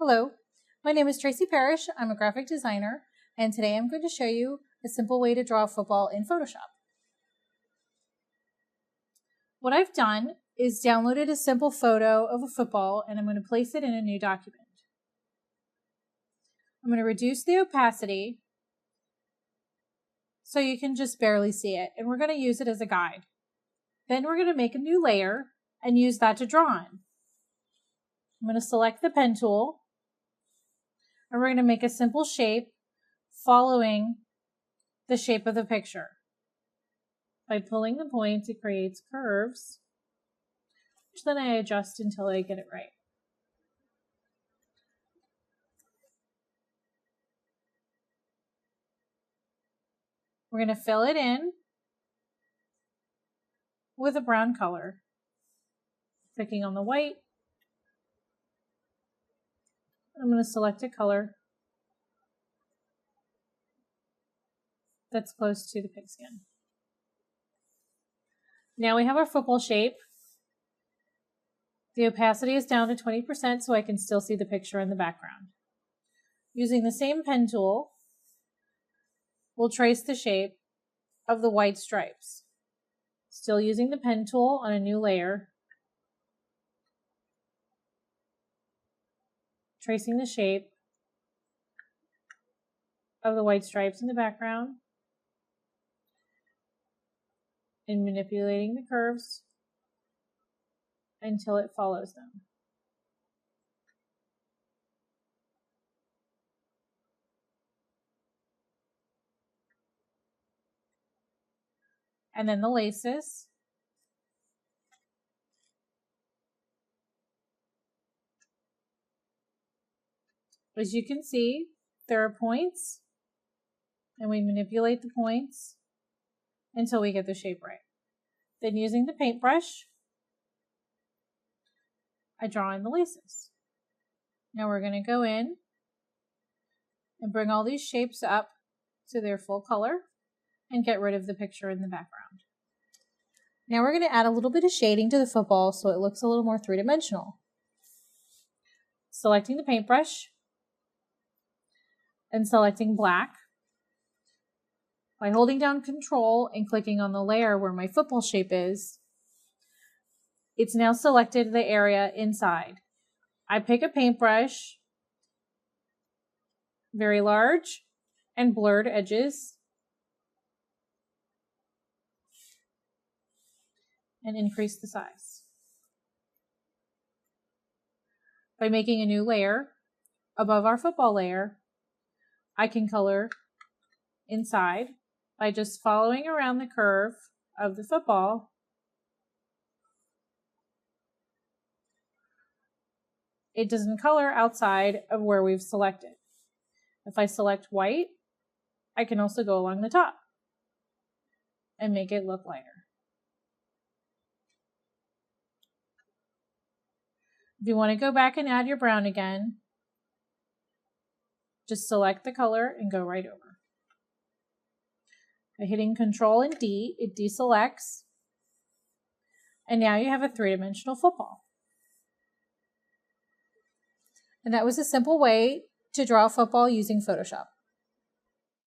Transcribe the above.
Hello, my name is Tracy Parrish. I'm a graphic designer, and today I'm going to show you a simple way to draw a football in Photoshop. What I've done is downloaded a simple photo of a football, and I'm going to place it in a new document. I'm going to reduce the opacity so you can just barely see it, and we're going to use it as a guide. Then we're going to make a new layer and use that to draw on. I'm going to select the pen tool, and we're going to make a simple shape following the shape of the picture. By pulling the points, it creates curves, which then I adjust until I get it right. We're going to fill it in with a brown color. Clicking on the white, I'm going to select a color that's close to the pigskin. Now we have our football shape. The opacity is down to 20% so I can still see the picture in the background. Using the same pen tool, we'll trace the shape of the white stripes. Still using the pen tool on a new layer, tracing the shape of the white stripes in the background, and manipulating the curves until it follows them. And then the laces. As you can see, there are points, and we manipulate the points until we get the shape right. Then using the paintbrush, I draw in the laces. Now we're going to go in and bring all these shapes up to their full color and get rid of the picture in the background. Now we're going to add a little bit of shading to the football so it looks a little more three-dimensional. Selecting the paintbrush and selecting black. By holding down Control and clicking on the layer where my football shape is, it's now selected the area inside. I pick a paintbrush, very large, and blurred edges, and increase the size. By making a new layer above our football layer, I can color inside by just following around the curve of the football it doesn't color outside of where we've selected. If I select white, I can also go along the top and make it look lighter. If you want to go back and add your brown again, just select the color and go right over. By hitting Control and D, it deselects, and now you have a three-dimensional football. And that was a simple way to draw a football using Photoshop.